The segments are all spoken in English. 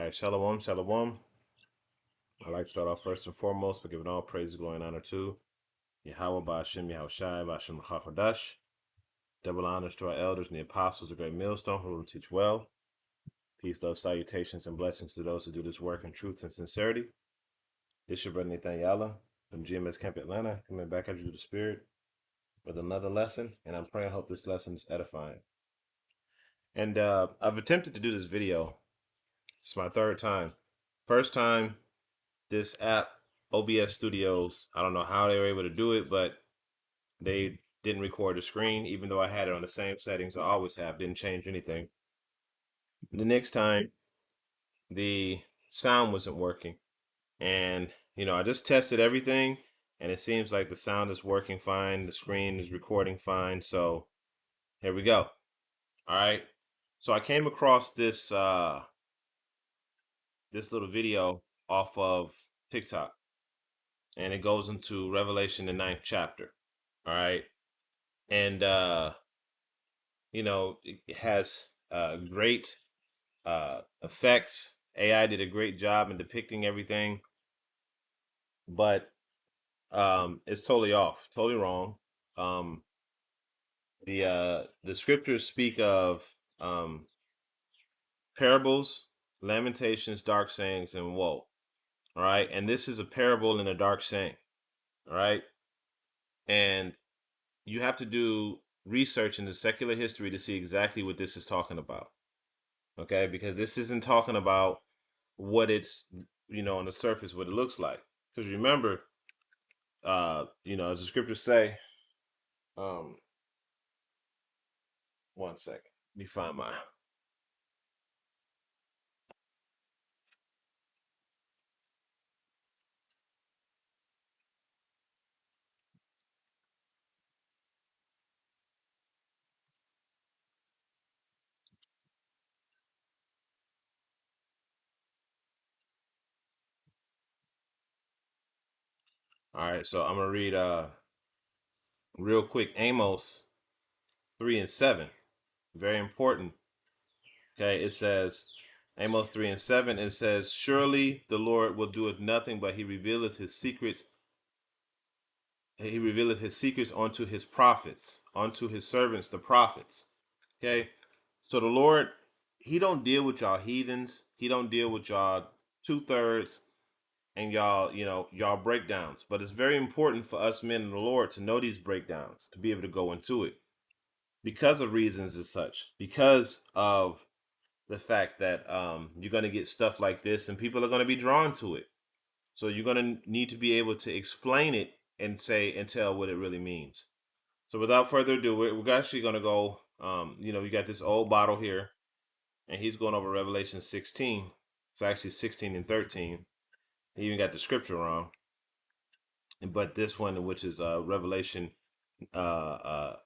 All right, shalom, shalom. I'd like to start off first and foremost by giving all praise, glory, and honor to Yahweh, Ba'ashem, Yahushai, Ba'ashem, Chafadash. Double honors to our elders and the apostles, the great millstone, who will teach well. Peace, love, salutations, and blessings to those who do this work in truth and sincerity. This is your brother Nathan Yalla from GMS Camp Atlanta, coming back at you through the Spirit with another lesson, and I'm praying I hope this lesson is edifying. And I've attempted to do this video. It's my third time. First time, this app, OBS Studios, I don't know how they were able to do it, but they didn't record the screen, even though I had it on the same settings I always have, didn't change anything. The next time, the sound wasn't working. And, I just tested everything, and it seems like the sound is working fine. The screen is recording fine. So here we go. All right. So I came across this this little video off of TikTok, and it goes into Revelation, the 9th chapter. All right. And, it has great effects. AI did a great job in depicting everything, but it's totally off, totally wrong. The scriptures speak of parables, lamentations, dark sayings, and woe. All right. And this is a parable and a dark saying. All right. And you have to do research into secular history to see exactly what this is talking about. Okay, because this isn't talking about what it's, on the surface, what it looks like. Because remember, as the scriptures say, 1 second, let me find my. All right, so I'm gonna read real quick Amos 3:7. Very important. Okay, it says Amos 3:7. It says, "Surely the Lord will doeth nothing, but he revealeth his secrets. He revealeth his secrets unto his prophets, unto his servants, the prophets." Okay, so the Lord, he don't deal with y'all heathens. He don't deal with y'all 2/3 and y'all breakdowns. But it's very important for us men in the Lord to know these breakdowns, to be able to go into it because of reasons as such, because of the fact that you're going to get stuff like this and people are going to be drawn to it. So you're going to need to be able to explain it and say and tell what it really means. So without further ado, we're actually going to go, we got this old bottle here, and he's going over Revelation 16. It's actually 16 and 13. He even got the scripture wrong. But this one, which is Revelation 9,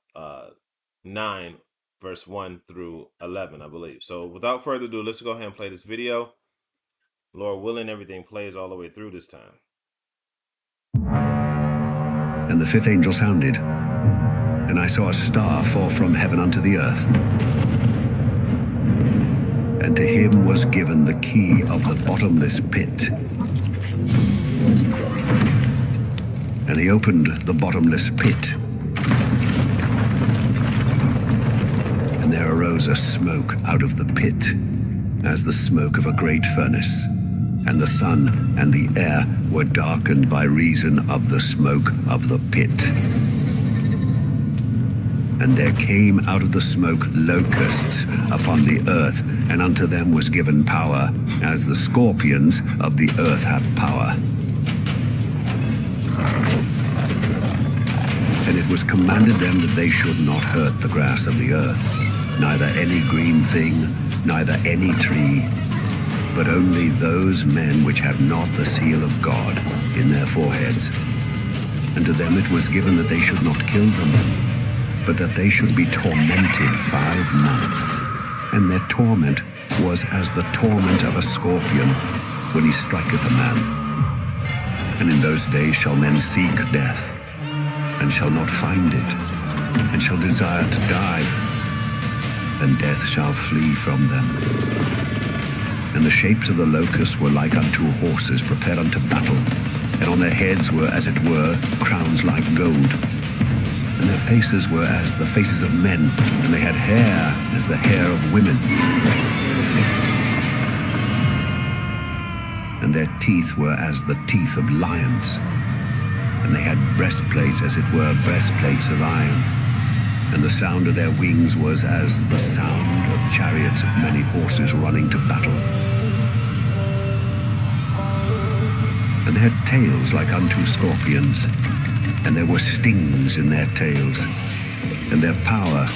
verse 1 through 11, I believe. So without further ado, let's go ahead and play this video. Lord willing, everything plays all the way through this time. And the fifth angel sounded, and I saw a star fall from heaven unto the earth. And to him was given the key of the bottomless pit. And he opened the bottomless pit. And there arose a smoke out of the pit, as the smoke of a great furnace. And the sun and the air were darkened by reason of the smoke of the pit. And there came out of the smoke locusts upon the earth, and unto them was given power, as the scorpions of the earth have power. And it was commanded them that they should not hurt the grass of the earth, neither any green thing, neither any tree, but only those men which have not the seal of God in their foreheads. And to them it was given that they should not kill them, but that they should be tormented 5 months. And their torment was as the torment of a scorpion when he striketh a man. And in those days shall men seek death, and shall not find it, and shall desire to die, and death shall flee from them. And the shapes of the locusts were like unto horses prepared unto battle, and on their heads were, as it were, crowns like gold. And their faces were as the faces of men, and they had hair as the hair of women. And their teeth were as the teeth of lions. And they had breastplates, as it were, breastplates of iron. And the sound of their wings was as the sound of chariots of many horses running to battle. And they had tails like unto scorpions, and there were stings in their tails, and their power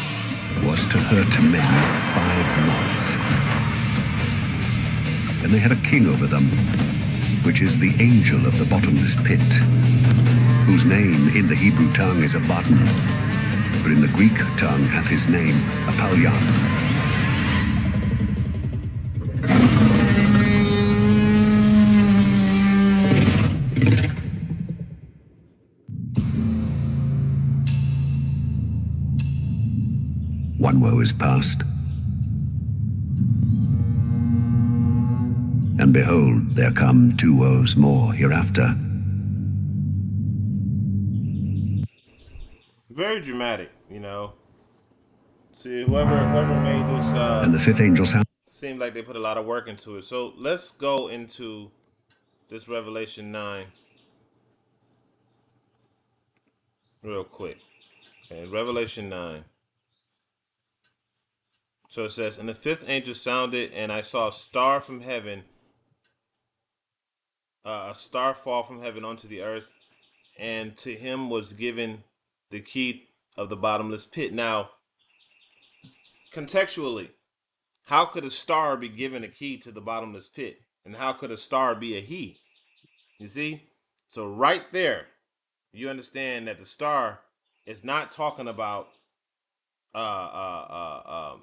was to hurt men 5 months. And they had a king over them, which is the angel of the bottomless pit, whose name in the Hebrew tongue is Abaddon, but in the Greek tongue hath his name Apollyon. One woe is past, and behold, there come 2 woes more hereafter. Very dramatic, you know. See, whoever made this And the 5th angel sounded. seemed like they put a lot of work into it. So let's go into this Revelation 9 real quick. Okay, Revelation 9. So it says, and the 5th angel sounded, and I saw a star from heaven, a star fall from heaven onto the earth, and to him was given the key of the bottomless pit. Now, contextually, how could a star be given a key to the bottomless pit? And how could a star be a he? You see? So right there, you understand that the star is not talking about a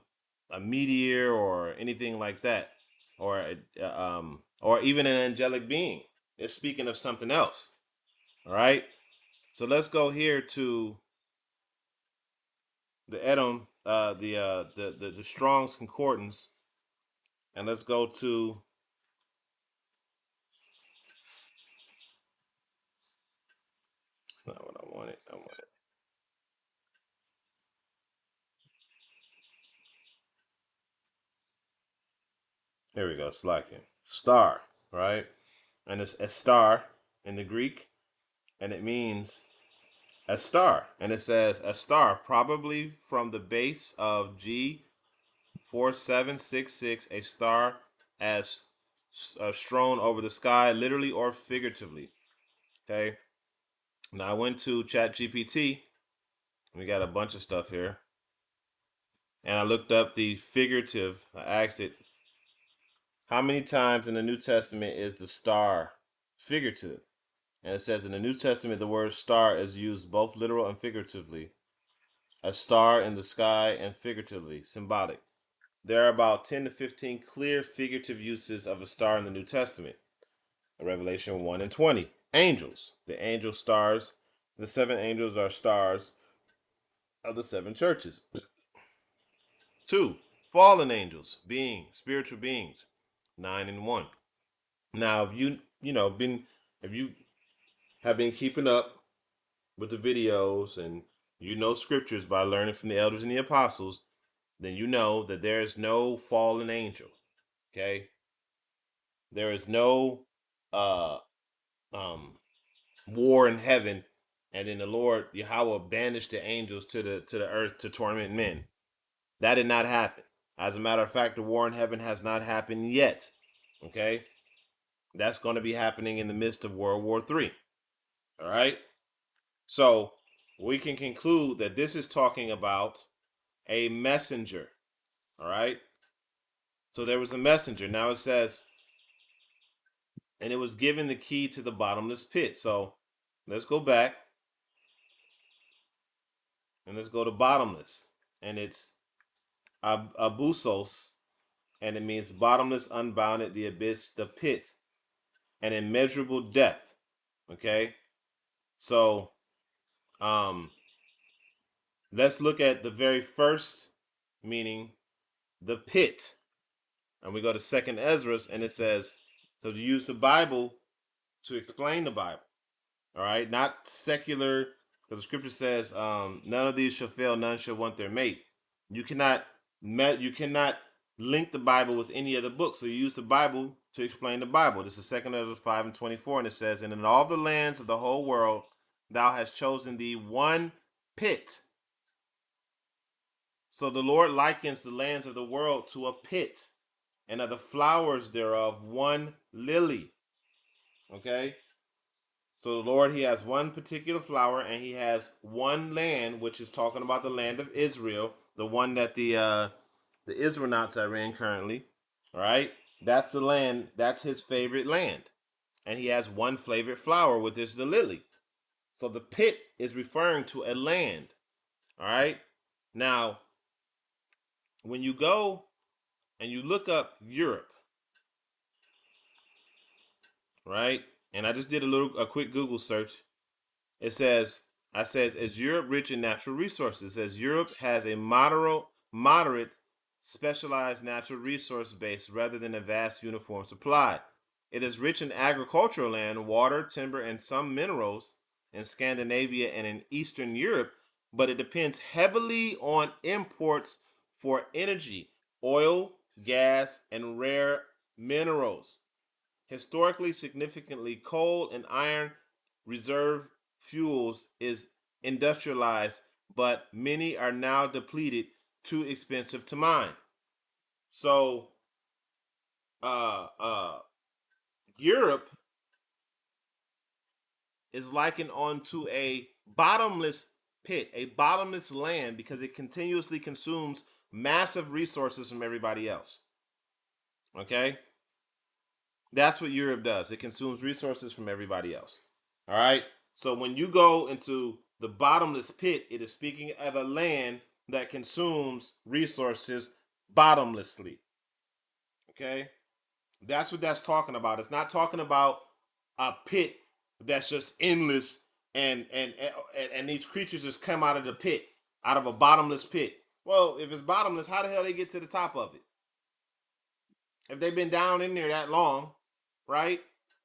meteor or anything like that, or even an angelic being. It's speaking of something else. All right. So let's go here to the Edom, the Strong's Concordance, and let's go to it's not what I wanted. I wanted. Here we go. Slacking. Star, right? And it's a star in the Greek, and it means a star. And it says a star, probably from the base of G4766, a star as strewn over the sky, literally or figuratively. Okay. Now I went to ChatGPT. We got a bunch of stuff here. And I looked up the figurative. I asked it, how many times in the New Testament is the star figurative? And it says in the New Testament, the word star is used both literal and figuratively. A star in the sky and figuratively, symbolic. There are about 10 to 15 clear figurative uses of a star in the New Testament. Revelation 1 and 20. Angels. The angel stars. The 7 angels are stars of the 7 churches. 2. Fallen angels, beings, spiritual beings. 9 and 1. Now, if if you have been keeping up with the videos and you know scriptures by learning from the elders and the apostles, then you know that there is no fallen angel. Okay? There is no uh war in heaven, and then the Lord Yahweh banished the angels to the earth to torment men. That did not happen. As a matter of fact, the war in heaven has not happened yet. Okay? That's going to be happening in the midst of World War III. All right? So we can conclude that this is talking about a messenger. All right? So there was a messenger. Now it says, and it was given the key to the bottomless pit. So let's go back and let's go to bottomless. And it's abusos, and it means bottomless, unbounded, the abyss, the pit, an immeasurable depth. Okay? So let's look at the very first meaning, the pit. And we go to Second Ezra, and it says, so you use the Bible to explain the Bible. All right, not secular, because the scripture says, none of these shall fail, none shall want their mate. You cannot link the Bible with any other book. So you use the Bible to explain the Bible. This is 2 Ezra 5:24, and it says, and in all the lands of the whole world, thou hast chosen thee one pit. So the Lord likens the lands of the world to a pit, and of the flowers thereof one lily. Okay? So the Lord, he has one particular flower, and he has one land, which is talking about the land of Israel, the one that the Israelites are in currently. All right, that's the land. That's his favorite land, and he has one favorite flower, which is the lily. So the pit is referring to a land. All right. Now, when you go and you look up Europe, right? And I just did a quick Google search. It says, is Europe rich in natural resources? It says Europe has a moderate specialized natural resource base rather than a vast uniform supply. It is rich in agricultural land, water, timber, and some minerals in Scandinavia and in Eastern Europe, but it depends heavily on imports for energy, oil, gas, and rare minerals. Historically significantly, coal and iron reserve fuels is industrialized, but many are now depleted, too expensive to mine. So, uh, uh, Europe is likened onto a bottomless pit, a bottomless land, because it continuously consumes massive resources from everybody else. Okay? That's what Europe does. It consumes resources from everybody else. All right? So when you go into the bottomless pit, it is speaking of a land that consumes resources bottomlessly. Okay? That's what that's talking about. It's not talking about a pit that's just endless and these creatures just come out of the pit, out of a bottomless pit. Well, if it's bottomless, how the hell they get to the top of it? If they've been down in there that long, right?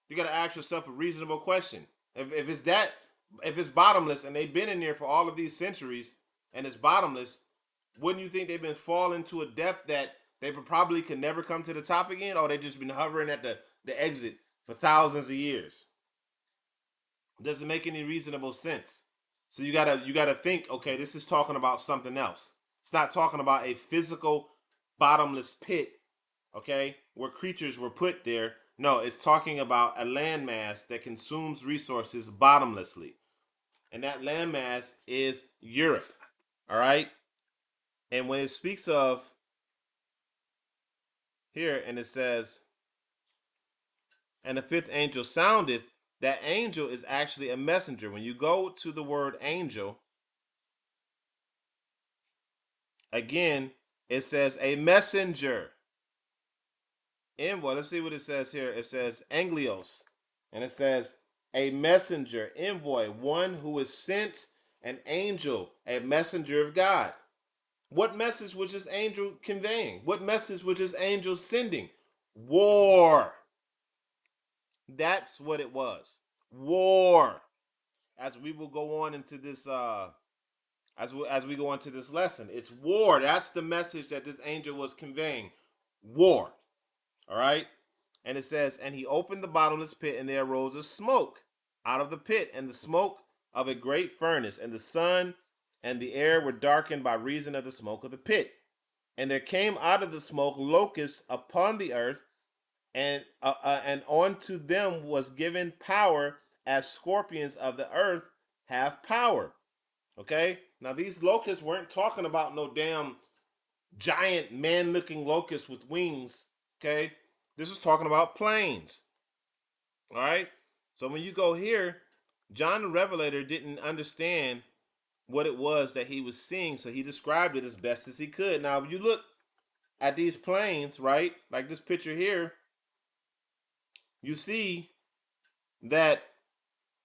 You got to ask yourself a reasonable question. If it's bottomless and they've been in there for all of these centuries and it's bottomless, wouldn't you think they've been falling to a depth that they probably could never come to the top again, or they just been hovering at the exit for thousands of years? It doesn't make any reasonable sense. So you gotta think, okay, this is talking about something else. It's not talking about a physical bottomless pit, okay, where creatures were put there. No, it's talking about a landmass that consumes resources bottomlessly. And that landmass is Europe. All right. And when it speaks of here, and it says, and the fifth angel soundeth, that angel is actually a messenger. When you go to the word angel, again, it says a messenger. Envoy. Let's see what it says here. It says anglios, and it says a messenger, envoy, one who is sent, an angel, a messenger of God. What message was this angel conveying? What message was this angel sending? War. That's what it was. War. As we will go on into this, as we go into this lesson, it's war. That's the message that this angel was conveying. War. All right. And it says, and he opened the bottomless pit, and there arose a smoke out of the pit, and the smoke of a great furnace, and the sun and the air were darkened by reason of the smoke of the pit. And there came out of the smoke locusts upon the earth, and unto them was given power, as scorpions of the earth have power. Okay. Now these locusts weren't talking about no damn giant man-looking locusts with wings. Okay. This is talking about planes. All right. So when you go here, John the Revelator didn't understand what it was that he was seeing, so he described it as best as he could. Now, if you look at these planes, right, like this picture here, you see that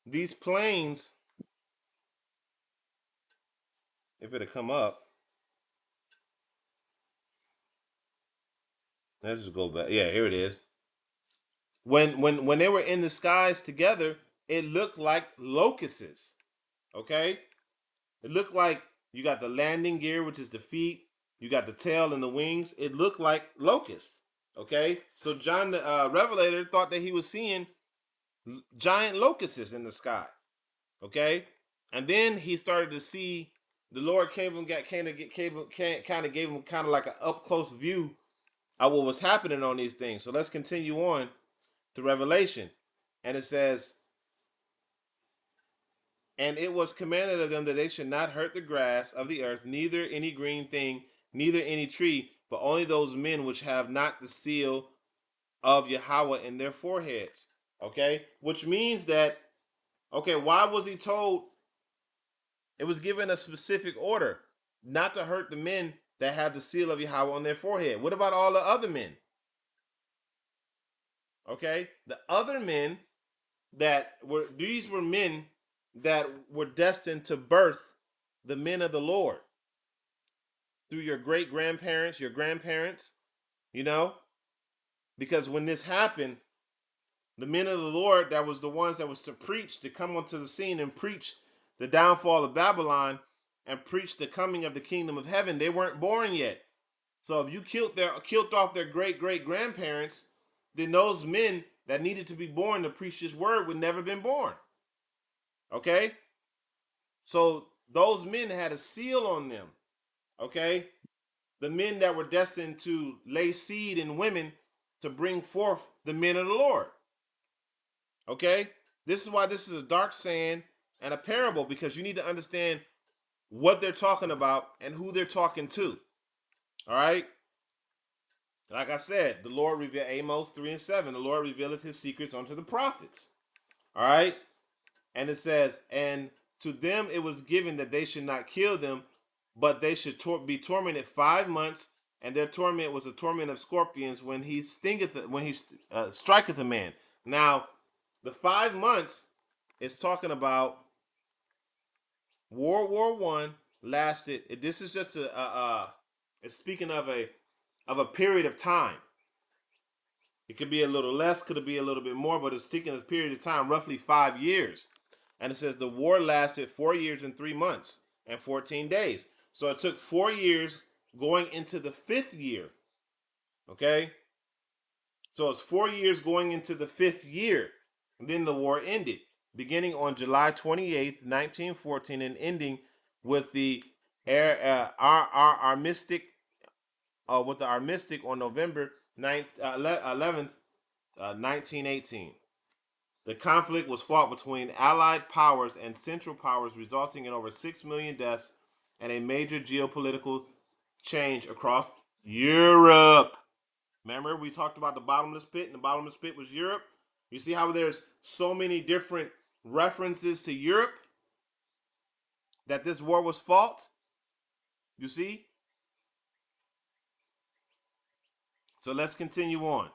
these planes, if it'll come up, Let's just go back. Yeah, here it is. When they were in the skies together, it looked like locusts. Okay, it looked like you got the landing gear, which is the feet. You got the tail and the wings. It looked like locusts. Okay, so John the Revelator thought that he was seeing giant locusts in the sky. Okay, and then he started to see the Lord kind of gave him kind of like an up close view of what was happening on these things. So let's continue on to Revelation, and it says, "And it was commanded of them that they should not hurt the grass of the earth, neither any green thing, neither any tree, but only those men which have not the seal of Yahweh in their foreheads." Okay, which means that, okay, why was he told? It was given a specific order not to hurt the men that had the seal of Yahweh on their forehead. What about all the other men? Okay, the other men these were men that were destined to birth the men of the Lord through your great grandparents, your grandparents, you know, because when this happened, the men of the Lord that was the ones that was to preach, to come onto the scene and preach the downfall of Babylon and preach the coming of the kingdom of heaven, they weren't born yet. So if you killed off their great grandparents, then those men that needed to be born to preach this word would never been born. Okay? So those men had a seal on them. Okay? The men that were destined to lay seed in women to bring forth the men of the Lord. Okay? This is why this is a dark saying and a parable, because you need to understand what they're talking about and who they're talking to. All right? Like I said, the Lord revealed Amos 3 and 7. The Lord revealeth his secrets unto the prophets. All right? And it says, and to them it was given that they should not kill them, but they should be tormented 5 months, and their torment was a torment of scorpions when he striketh a man. Now, the 5 months is talking about World War One lasted. This is just it's speaking of a period of time. It could be a little less, could be a little bit more, but it's taking a period of time, roughly 5 years. And it says the war lasted 4 years and 3 months and 14 days. So it took 4 years going into the 5th year. Okay? So it's 4 years going into the 5th year. And then the war ended, beginning on July 28th, 1914, and ending with the armistice on November 11th, 1918. The conflict was fought between Allied powers and Central powers, resulting in over 6 million deaths and a major geopolitical change across Europe. Remember, we talked about the bottomless pit, and the bottomless pit was Europe. You see how there's so many different references to Europe that this war was fought? You see? So let's continue on.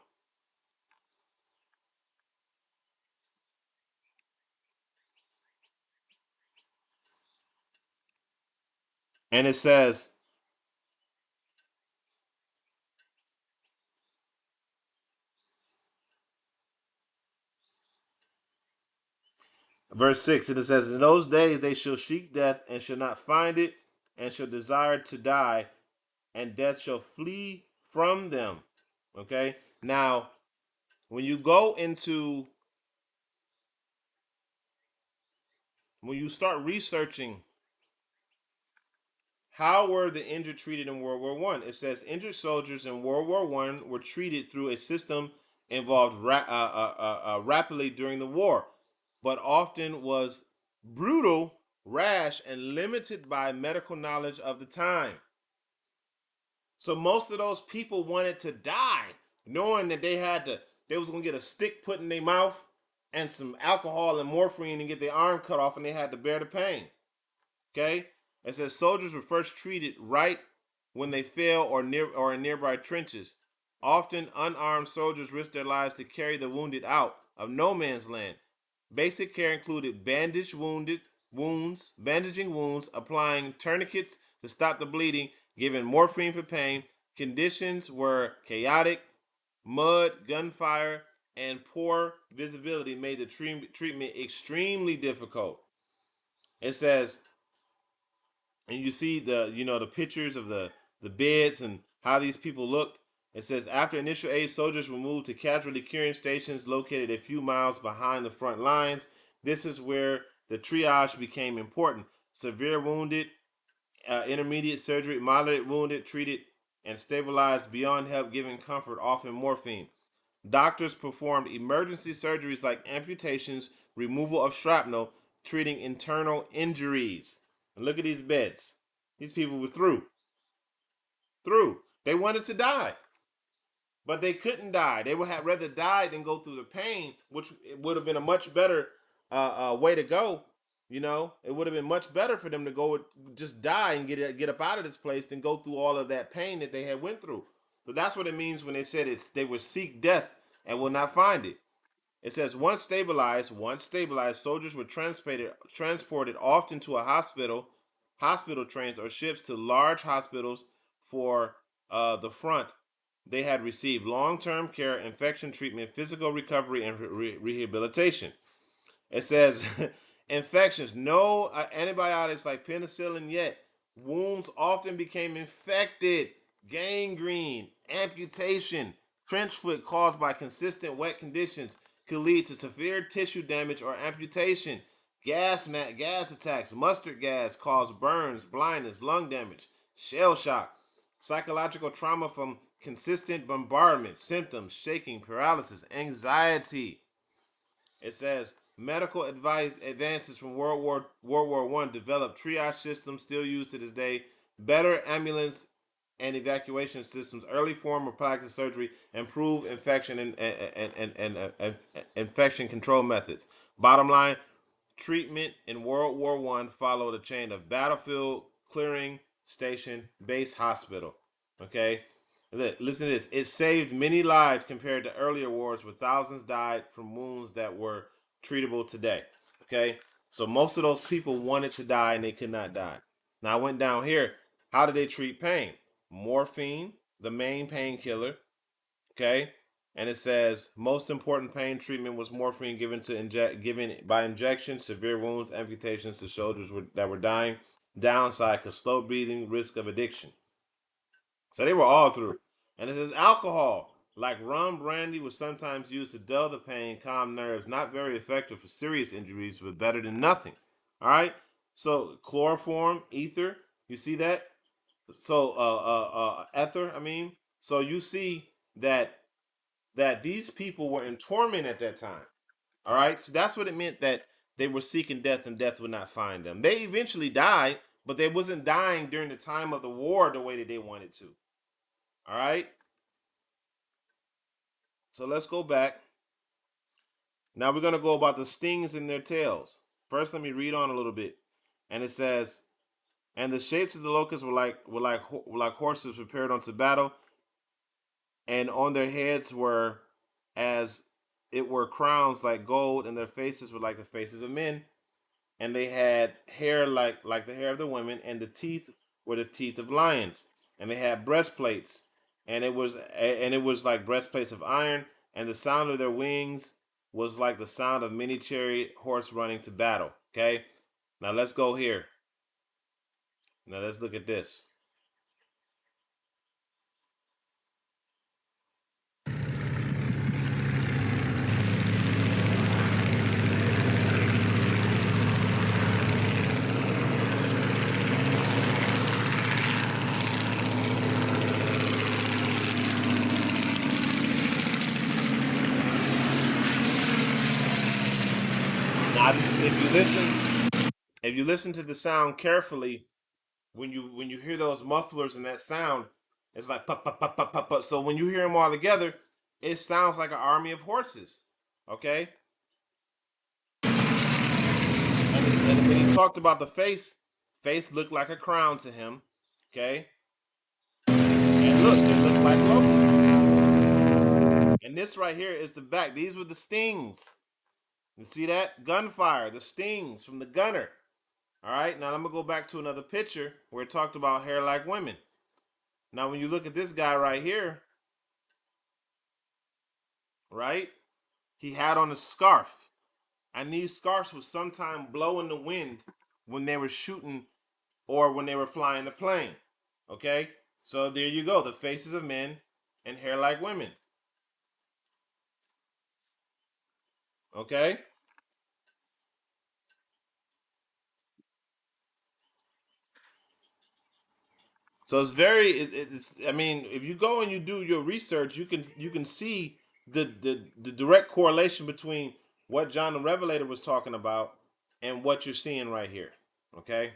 And it says, verse 6, it says, in those days they shall seek death and shall not find it, and shall desire to die, and death shall flee from them. Okay? Now, when you start researching how were the injured treated in World War One, it says injured soldiers in World War One were treated through a system involved rapidly during the war, but often was brutal, rash, and limited by medical knowledge of the time. So most of those people wanted to die, knowing that they was gonna get a stick put in their mouth and some alcohol and morphine and get their arm cut off, and they had to bear the pain. Okay, it says soldiers were first treated right when they fell or in nearby trenches. Often unarmed soldiers risked their lives to carry the wounded out of no man's land. Basic care included bandaging wounds, applying tourniquets to stop the bleeding, giving morphine for pain. Conditions were chaotic, Mud, gunfire, and poor visibility made the treatment extremely difficult. It says, and you see the pictures of the beds and how these people looked. It says after initial aid, soldiers were moved to casualty curing stations located a few miles behind the front lines. This is where the triage became important. Severe wounded, intermediate surgery, moderate wounded, treated and stabilized beyond help, giving comfort, often morphine. Doctors performed emergency surgeries like amputations, removal of shrapnel, treating internal injuries. And look at these beds. These people were through. Through. They wanted to die, but they couldn't die. They would have rather die than go through the pain, which would have been a much better way to go. It would have been much better for them to go just die and get up out of this place than go through all of that pain that they had went through. So that's what it means when they said they would seek death and will not find it. It says once stabilized, soldiers were transported often to a hospital trains or ships to large hospitals for the front. They had received long-term care, infection treatment, physical recovery, and rehabilitation. It says infections, no antibiotics like penicillin yet. Wounds often became infected, gangrene, amputation, trench foot caused by consistent wet conditions could lead to severe tissue damage or amputation. Gas attacks, mustard gas caused burns, blindness, lung damage, shell shock, psychological trauma from consistent bombardment, symptoms, shaking, paralysis, anxiety. It says medical advances from World War I developed triage systems still used to this day, better ambulance and evacuation systems, early form of plastic surgery, improved infection and infection control methods. Bottom line, treatment in World War I followed a chain of battlefield, clearing station, base, hospital. Okay, listen to this. It saved many lives compared to earlier wars where thousands died from wounds that were treatable today. Okay, so most of those people wanted to die and they could not die. Now I went down here. How did they treat pain? Morphine, the main painkiller. Okay, and it says most important pain treatment was morphine given by injection. Severe wounds, amputations to soldiers that were dying. Downside: cause slow breathing, risk of addiction. So they were all through. And it says alcohol, like rum, brandy, was sometimes used to dull the pain, calm nerves. Not very effective for serious injuries, but better than nothing. All right. So chloroform, ether, you see that? So ether. I mean, so you see that these people were in torment at that time. All right. So that's what it meant that they were seeking death and death would not find them. They eventually died, but they wasn't dying during the time of the war the way that they wanted to. All right. So let's go back. Now we're going to go about the stings in their tails. First, let me read on a little bit. And it says, and the shapes of the locusts were like horses prepared unto battle, and on their heads were as it were crowns like gold, and their faces were like the faces of men, and they had hair like the hair of the women, and the teeth were the teeth of lions, and they had breastplates, and it was like breastplates of iron, and the sound of their wings was like the sound of many chariot horse running to battle. Okay, now let's go here. Now let's look at this. Now, if you listen to the sound carefully, when you hear those mufflers and that sound, it's like pop pop pop pop pop pop. So when you hear them all together, it sounds like an army of horses. Okay, and when he talked about the face looked like a crown to him. Okay, and look, it looked like locusts. And this right here is the back. These were the stings. You see that gunfire, the stings from the gunner. All right, now I'm gonna go back to another picture where it talked about hair like women. Now, when you look at this guy right here, right? He had on a scarf, and these scarves would sometimes blow in the wind when they were shooting or when they were flying the plane. Okay, so there you go, the faces of men and hair like women. Okay, so it's very it's I mean, if you go and you do your research, you can see the direct correlation between what John the Revelator was talking about and what you're seeing right here. Okay,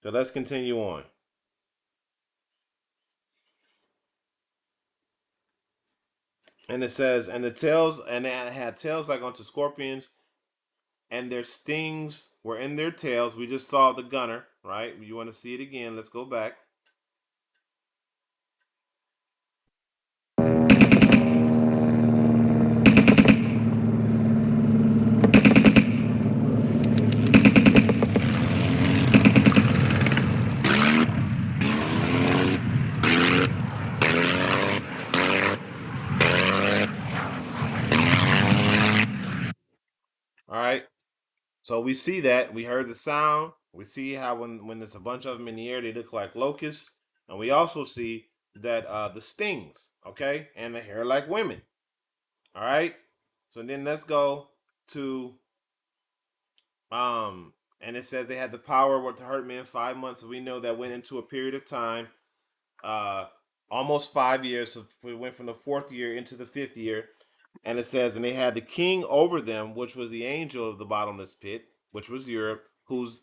so let's continue on. And it says, and the tails, and they had tails like unto scorpions, and their stings were in their tails. We just saw the gunner, right? You want to see it again? Let's go back. All right. So we see that. We heard the sound. We see how when there's a bunch of them in the air, they look like locusts. And we also see that the stings, okay, and the hair like women. All right. So then let's go to and it says they had the power to hurt men 5 months. So we know that went into a period of time, uh, almost 5 years. So we went from the fourth year into the fifth year. And it says, and they had the king over them, which was the angel of the bottomless pit, which was Europe, whose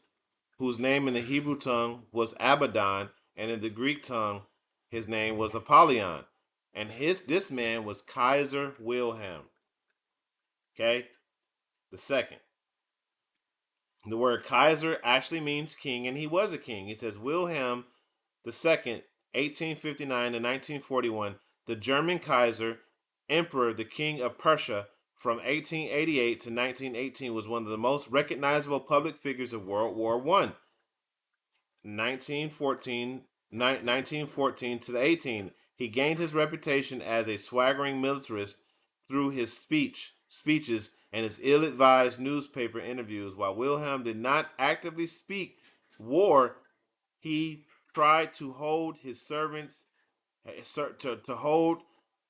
name in the Hebrew tongue was Abaddon, and in the Greek tongue, his name was Apollyon. And this man was Kaiser Wilhelm. Okay, the second. The word Kaiser actually means king, and he was a king. He says Wilhelm the second, 1859 to 1941, the German Kaiser, Emperor, the King of Prussia from 1888 to 1918, was one of the most recognizable public figures of World War One. 1914 to the 18. He gained his reputation as a swaggering militarist through his speeches, and his ill-advised newspaper interviews. While Wilhelm did not actively speak war, he tried to hold his servants to hold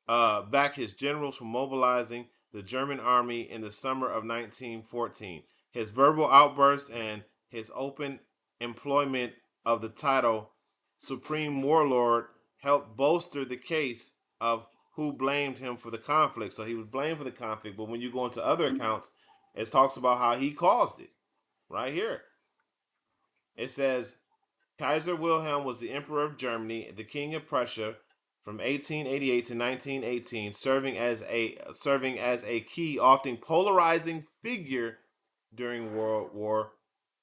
back his generals from mobilizing the German army in the summer of 1914. His verbal outbursts and his open employment of the title Supreme Warlord helped bolster the case of who blamed him for the conflict. So he was blamed for the conflict, but when you go into other accounts, it talks about how he caused it. Right here, it says Kaiser Wilhelm was the Emperor of Germany, the King of Prussia from 1888 to 1918, serving as a key, often polarizing figure during World War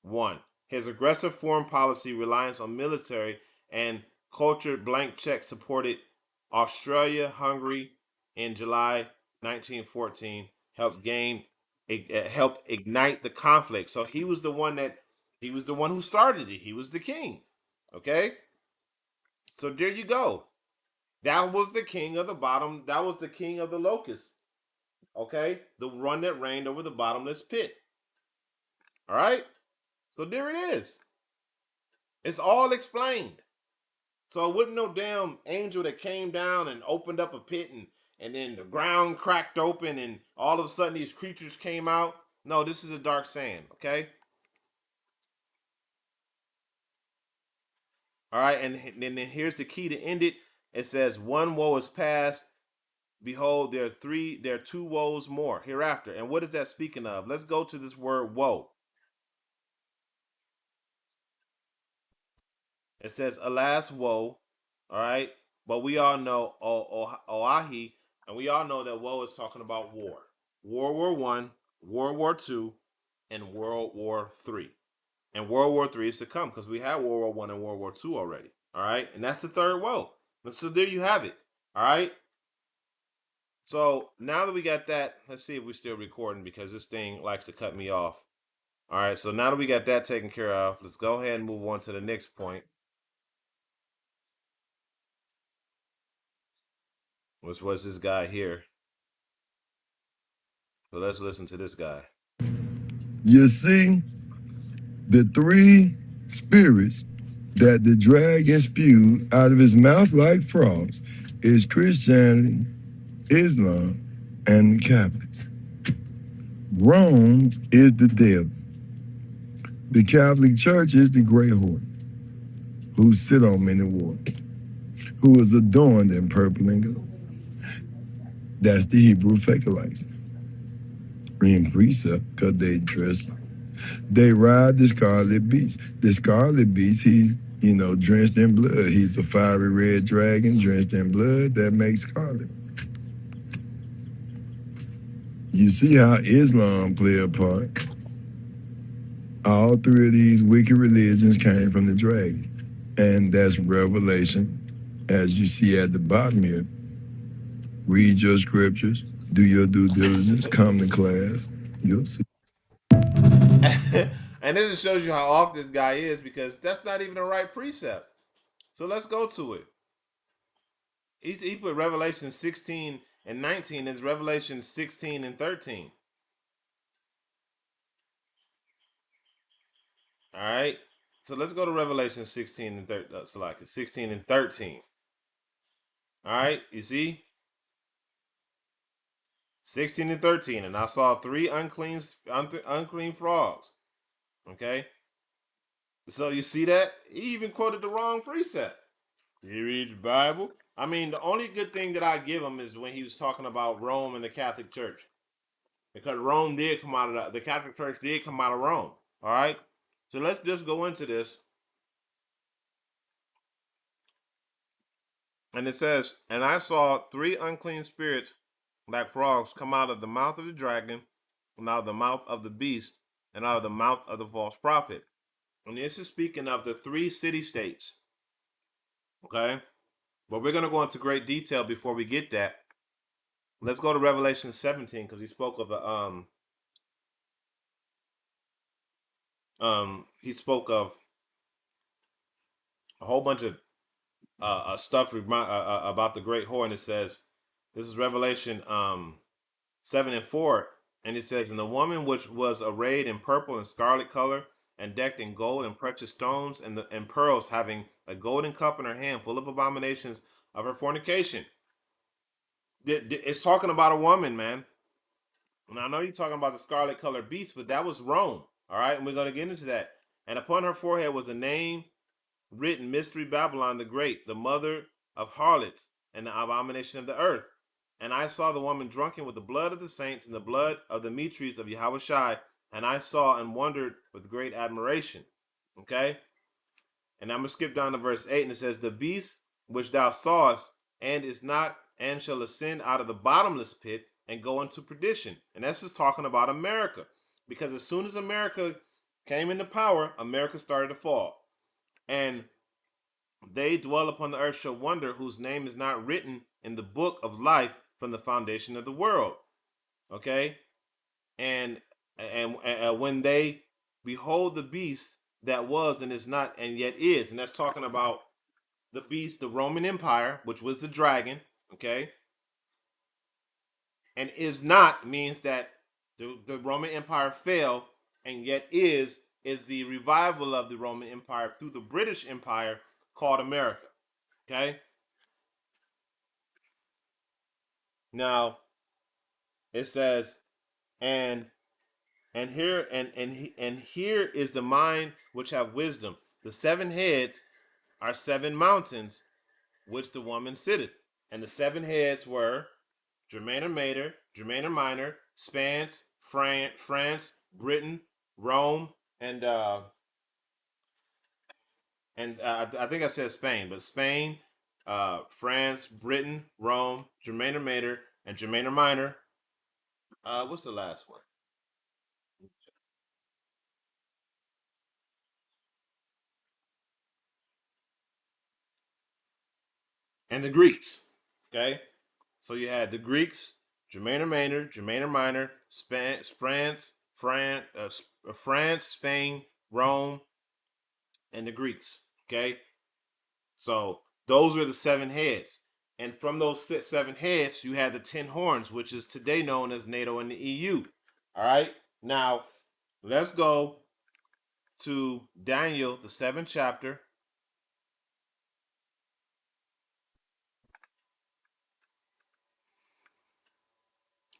One. His aggressive foreign policy, reliance on military and culture blank check supported Austria-Hungary in July 1914, helped ignite the conflict. So he was the one who started it. He was the king. Okay? So there you go. That was the king of the bottom. That was the king of the locusts. Okay? The one that reigned over the bottomless pit. All right? So there it is. It's all explained. So it wasn't no damn angel that came down and opened up a pit and then the ground cracked open and all of a sudden these creatures came out. No, this is a dark saying, okay? All right, and then here's the key to end it. It says, one woe is past. Behold, there are two woes more hereafter. And what is that speaking of? Let's go to this word woe. It says, alas, woe. All right. But we all know Oahi, and we all know that woe is talking about war. World War One, World War Two, and World War Three. And World War Three is to come because we had World War One and World War Two already. All right. And that's the third woe. So there you have it. All right. So now that we got that, let's see if we're still recording because this thing likes to cut me off. All right, so now that we got that taken care of, let's go ahead and move on to the next point. which was this guy here. So let's listen to this guy. You see, the three spirits that the dragon spewed out of his mouth like frogs is Christianity, Islam, and the Catholics. Rome is the devil. The Catholic Church is the gray horse who sit on many waters, who is adorned in purple and gold. That's the Hebrew Fakelites. In precept, because they dress like they ride the scarlet beast. The scarlet beast, he's, drenched in blood. He's a fiery red dragon drenched in blood that makes scarlet. You see how Islam play a part. All three of these wicked religions came from the dragon. And that's Revelation, as you see at the bottom here. Read your scriptures, do your due diligence, come to class. You'll see. And it just shows you how off this guy is, because that's not even the right precept. So let's go to it. He put Revelation 16 and 19 as Revelation 16 and 13. All right. So let's go to Revelation 16 and 13. 16 and 13. All right. You see? 16 and 13. And I saw three unclean frogs. Okay. So you see that? He even quoted the wrong precept. He reads the Bible. I mean, the only good thing that I give him is when he was talking about Rome and the Catholic Church. Because Rome did come out of the Catholic Church did come out of Rome. All right. So let's just go into this. And it says, and I saw three unclean spirits like frogs come out of the mouth of the dragon, and out of the mouth of the beast, and out of the mouth of the false prophet. And this is speaking of the three city states. Okay. But we're going to go into great detail before we get that. Let's go to Revelation 17, because he spoke of a whole bunch of stuff about the great whore, and it says, this is Revelation 7 and 4, and it says, and the woman which was arrayed in purple and scarlet color, and decked in gold and precious stones and pearls, having a golden cup in her hand full of abominations of her fornication. It's talking about a woman, man. And I know you're talking about the scarlet colored beast, but that was Rome. All right, and we're going to get into that. And upon her forehead was a name written, Mystery Babylon the Great, the mother of harlots and the abomination of the earth. And I saw the woman drunken with the blood of the saints and the blood of the Demetrius of Yahushai. And I saw and wondered with great admiration. Okay? And I'm going to skip down to verse 8, and it says, the beast which thou sawest and is not and shall ascend out of the bottomless pit and go into perdition. And that's just talking about America. Because as soon as America came into power, America started to fall. And they dwell upon the earth shall wonder, whose name is not written in the book of life from the foundation of the world. Okay? And when they behold the beast that was and is not and yet is, and that's talking about the beast, the Roman Empire, which was the dragon, okay? And is not means that the Roman Empire fell, and yet is the revival of the Roman Empire through the British Empire called America. Okay? Now it says, and here is the mind which have wisdom. The seven heads are seven mountains which the woman sitteth. And the seven heads were Germaner Mater, Germaner Minor, Spans, France, Britain, Rome, and I think I said Spain, but Spain, France, Britain, Rome, Germaner Mater, and Germaner Minor. What's the last one? And the Greeks. Okay, so you had the Greeks, Germaner Mater, Germaner Minor, France, Spain, Rome, and the Greeks. Okay, so those are the seven heads. And from those 7 heads, you have the 10 horns, which is today known as NATO and the EU. All right. Now, let's go to Daniel, the 7th chapter.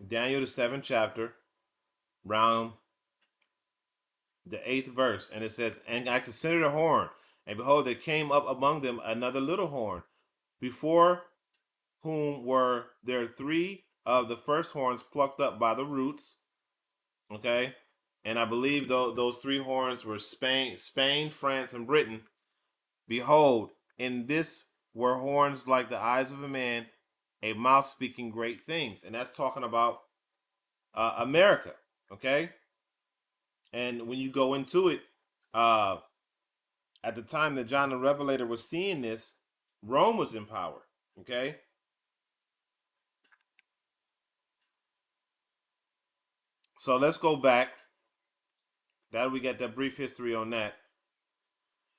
Daniel, the 7th chapter, round the 8th verse. And it says, "And I considered a horn, and behold, there came up among them another little horn, before whom were there 3 of the first horns plucked up by the roots." Okay. And I believe those 3 horns were Spain, France, and Britain. "Behold, in this were horns like the eyes of a man, a mouth speaking great things." And that's talking about America. Okay. And when you go into it, uh, at the time that John the Revelator was seeing this, Rome was in power. Okay. So let's go back. That we get that brief history on that.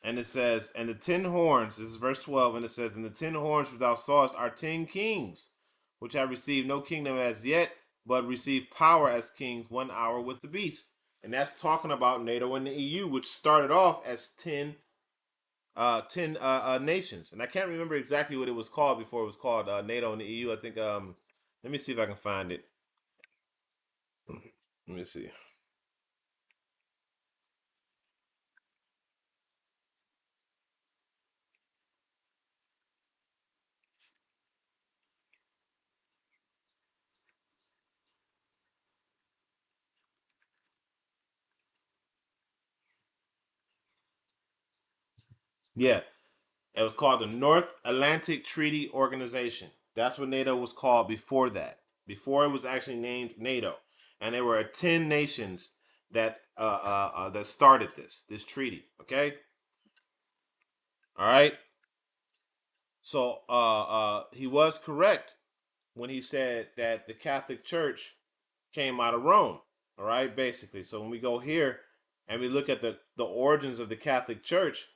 And it says, "And the 10 horns," this is verse 12, and it says, "And the 10 horns which thou sawest are 10 kings, which have received no kingdom as yet, but receive power as kings 1 hour with the beast." And that's talking about NATO and the EU, which started off as 10 nations. And I can't remember exactly what it was called before it was called NATO and the EU. I think, let me see if I can find it. Let me see. Yeah, it was called the North Atlantic Treaty Organization. That's what NATO was called before that. Before it was actually named NATO, and there were 10 nations that that started this treaty. Okay, all right. So he was correct when he said that the Catholic Church came out of Rome. All right, basically. So when we go here and we look at the origins of the Catholic Church,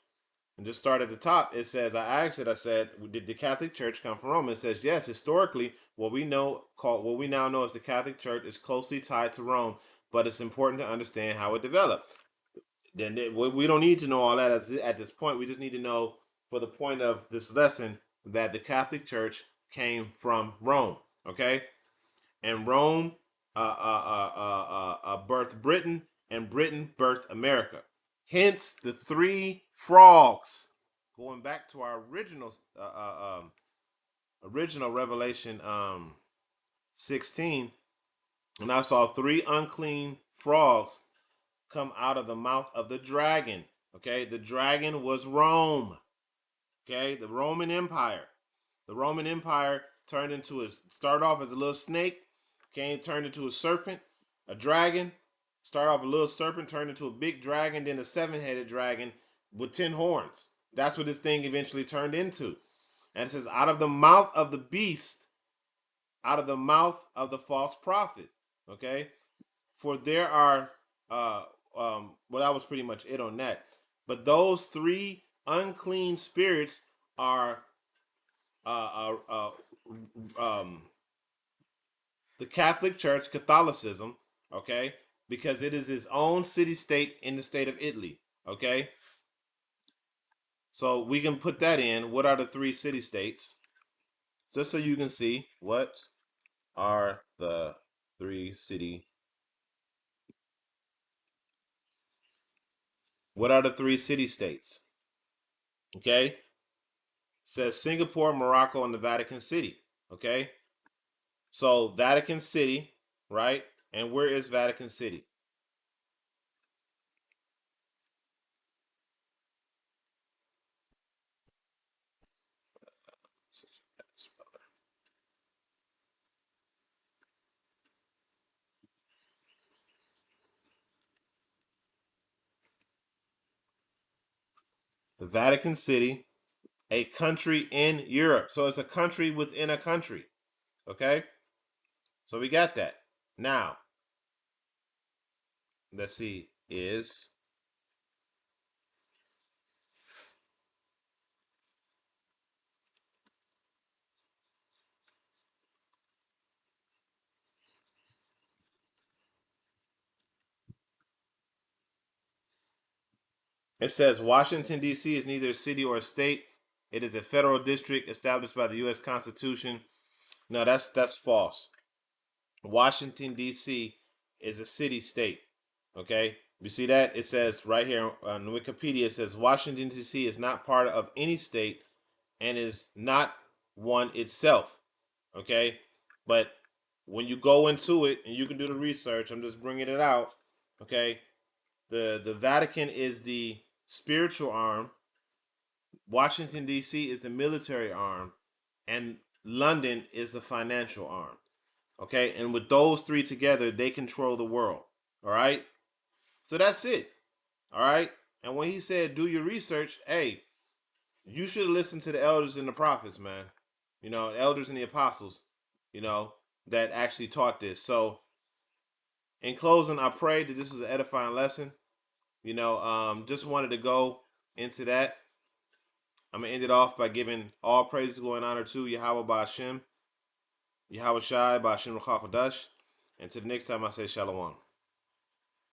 and just start at the top, it says, I asked it, I said, did the Catholic Church come from Rome? It says, yes, historically, what we now know as the Catholic Church is closely tied to Rome, but it's important to understand how it developed. Then we don't need to know all that at this point. We just need to know, for the point of this lesson, that the Catholic Church came from Rome. Okay, and Rome birthed Britain, and Britain birthed America. Hence the 3 frogs. Going back to our original Revelation 16, and I saw 3 unclean frogs come out of the mouth of the dragon. Okay, the dragon was Rome. Okay, the Roman Empire. The Roman Empire started off as a little snake, turned into a serpent, a dragon, started off a little serpent, turned into a big dragon, then a 7-headed dragon with 10 horns. That's what this thing eventually turned into. And it says, out of the mouth of the beast, out of the mouth of the false prophet. Okay, for there are, well, that was pretty much it on that. But those 3 unclean spirits are the Catholic Church, Catholicism, okay, because it is its own city state in the state of Italy, okay. So we can put that in. What are the 3 city states? Just so you can see what are the 3 city. What are the 3 city states? Okay, it says Singapore, Morocco, and the Vatican City. Okay, so Vatican City, right? And where is Vatican City? The Vatican City, a country in Europe. So it's a country within a country. Okay? So we got that. Now, let's see, is It says Washington, D.C. is neither a city or a state. It is a federal district established by the U.S. Constitution. No, that's false. Washington, D.C. is a city-state. Okay? You see that? It says right here on Wikipedia, it says Washington, D.C. is not part of any state and is not one itself. Okay? But when you go into it, and you can do the research, I'm just bringing it out. Okay? The Vatican is the spiritual arm. Washington, D.C. is the military arm. And London is the financial arm. Okay? And with those three together, they control the world. All right? So that's it. All right? And when he said, do your research, hey, you should listen to the elders and the prophets, man. You know, elders and the apostles, you know, that actually taught this. So, in closing, I pray that this was an edifying lesson. You know, just wanted to go into that. I'm going to end it off by giving all praises, glory, and honor to Yahweh Ba'ashem, Yahweh Shai Ba'ashem Ruchach Kodash. And to the next time, I say Shalom.